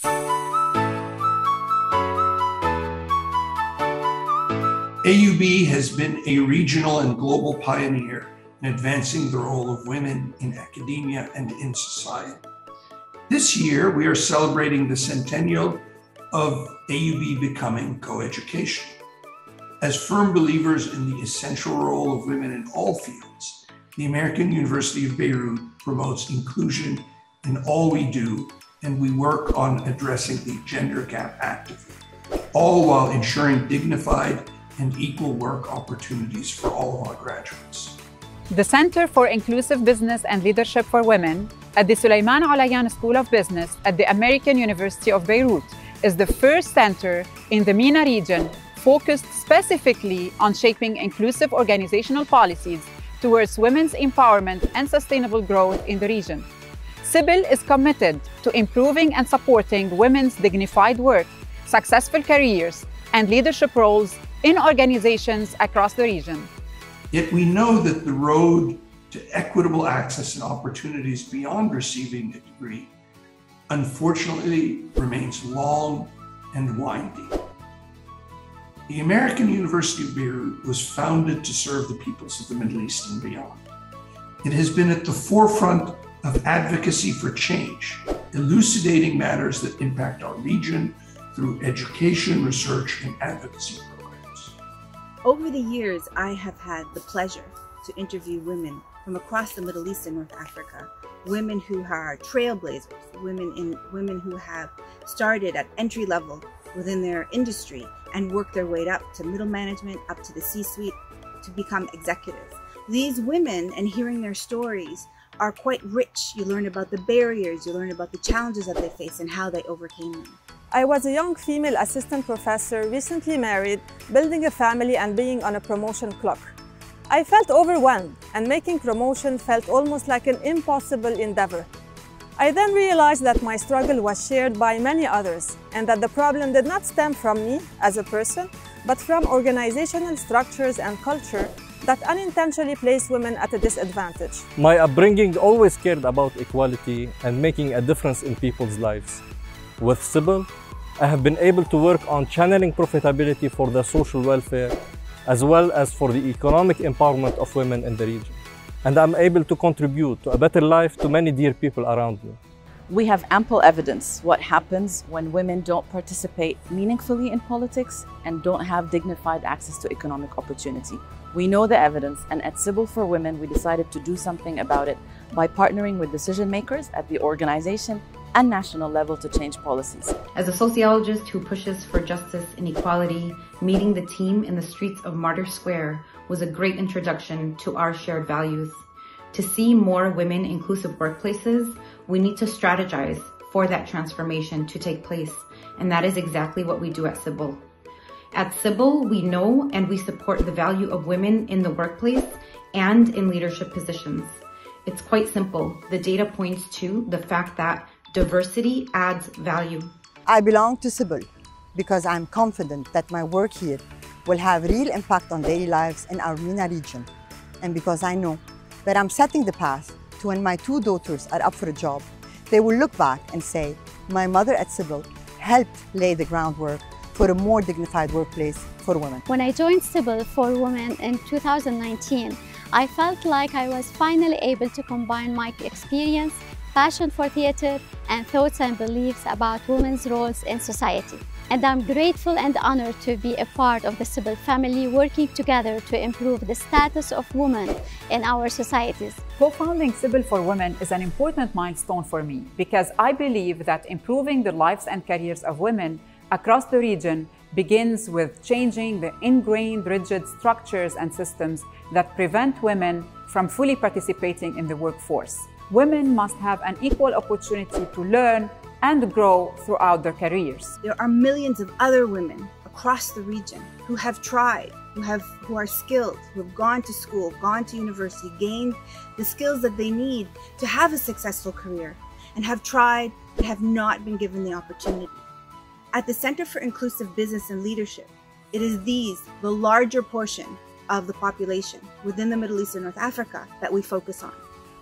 AUB has been a regional and global pioneer in advancing the role of women in academia and in society. This year, we are celebrating the centennial of AUB becoming coeducation. As firm believers in the essential role of women in all fields, the American University of Beirut promotes inclusion in all we do, and we work on addressing the gender gap actively, all while ensuring dignified and equal work opportunities for all of our graduates. The Center for Inclusive Business and Leadership for Women at the Sulaiman Alayan School of Business at the American University of Beirut is the first center in the MENA region focused specifically on shaping inclusive organizational policies towards women's empowerment and sustainable growth in the region. CIBL is committed to improving and supporting women's dignified work, successful careers, and leadership roles in organizations across the region. Yet we know that the road to equitable access and opportunities beyond receiving a degree, unfortunately, remains long and windy. The American University of Beirut was founded to serve the peoples of the Middle East and beyond. It has been at the forefront of advocacy for change, elucidating matters that impact our region through education, research, and advocacy programs. Over the years, I have had the pleasure to interview women from across the Middle East and North Africa, women who are trailblazers, women who have started at entry level within their industry and worked their way up to middle management, up to the C-suite, to become executives. These women, and hearing their stories, are quite rich. You learn about the barriers, you learn about the challenges that they face and how they overcame them. I was a young female assistant professor, recently married, building a family and being on a promotion clock. I felt overwhelmed, and making promotion felt almost like an impossible endeavor. I then realized that my struggle was shared by many others, and that the problem did not stem from me as a person, but from organizational structures and culture that unintentionally place women at a disadvantage. My upbringing always cared about equality and making a difference in people's lives. With CIBL, I have been able to work on channeling profitability for the social welfare, as well as for the economic empowerment of women in the region. And I'm able to contribute to a better life to many dear people around me. We have ample evidence what happens when women don't participate meaningfully in politics and don't have dignified access to economic opportunity. We know the evidence, and at CIBL for Women, we decided to do something about it by partnering with decision makers at the organization and national level to change policies. As a sociologist who pushes for justice and equality, meeting the team in the streets of Martyr Square was a great introduction to our shared values. To see more women-inclusive workplaces, we need to strategize for that transformation to take place, and that is exactly what we do at CIBL. At CIBL, we know and we support the value of women in the workplace and in leadership positions. It's quite simple. The data points to the fact that diversity adds value. I belong to CIBL because I'm confident that my work here will have real impact on daily lives in our MENA region, and because I know that I'm setting the path to when my two daughters are up for a job, they will look back and say, my mother at CIBL helped lay the groundwork for a more dignified workplace for women. When I joined CIBL for Women in 2019, I felt like I was finally able to combine my experience, passion for theater, and thoughts and beliefs about women's roles in society. And I'm grateful and honored to be a part of the CIBL family, working together to improve the status of women in our societies. Co-founding CIBL for Women is an important milestone for me because I believe that improving the lives and careers of women across the region begins with changing the ingrained rigid structures and systems that prevent women from fully participating in the workforce. Women must have an equal opportunity to learn and grow throughout their careers. There are millions of other women across the region who have tried, who are skilled, who have gone to school, gone to university, gained the skills that they need to have a successful career, and have tried but have not been given the opportunity. At the Center for Inclusive Business and Leadership, it is these, the larger portion of the population within the Middle East and North Africa, that we focus on.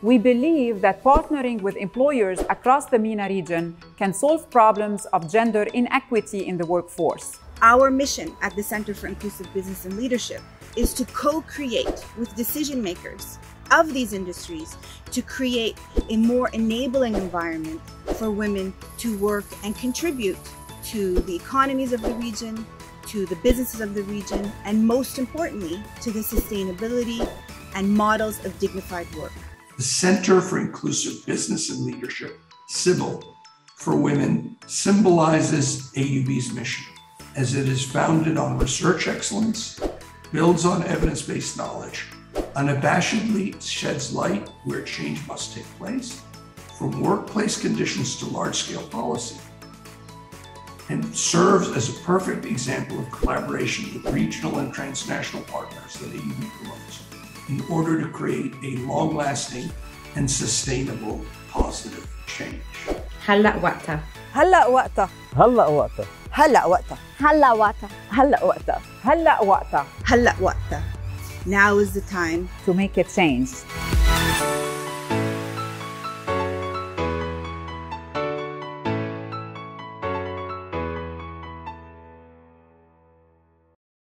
We believe that partnering with employers across the MENA region can solve problems of gender inequity in the workforce. Our mission at the Center for Inclusive Business and Leadership is to co-create with decision makers of these industries to create a more enabling environment for women to work and contribute to the economies of the region, to the businesses of the region, and most importantly, to the sustainability and models of dignified work. The Center for Inclusive Business and Leadership, CIBL, for women symbolizes AUB's mission, as it is founded on research excellence, builds on evidence-based knowledge, unabashedly sheds light where change must take place, from workplace conditions to large-scale policy, and serves as a perfect example of collaboration with regional and transnational partners that AUB promotes in order to create a long-lasting and sustainable positive change. هلأ وقتها. هلأ وقتها. هلا وقتها. هلأ وقتها. هلا وقتها. هلا وقتها. هلأ وقتها. هلأ وقتها. Now is the time to make a change.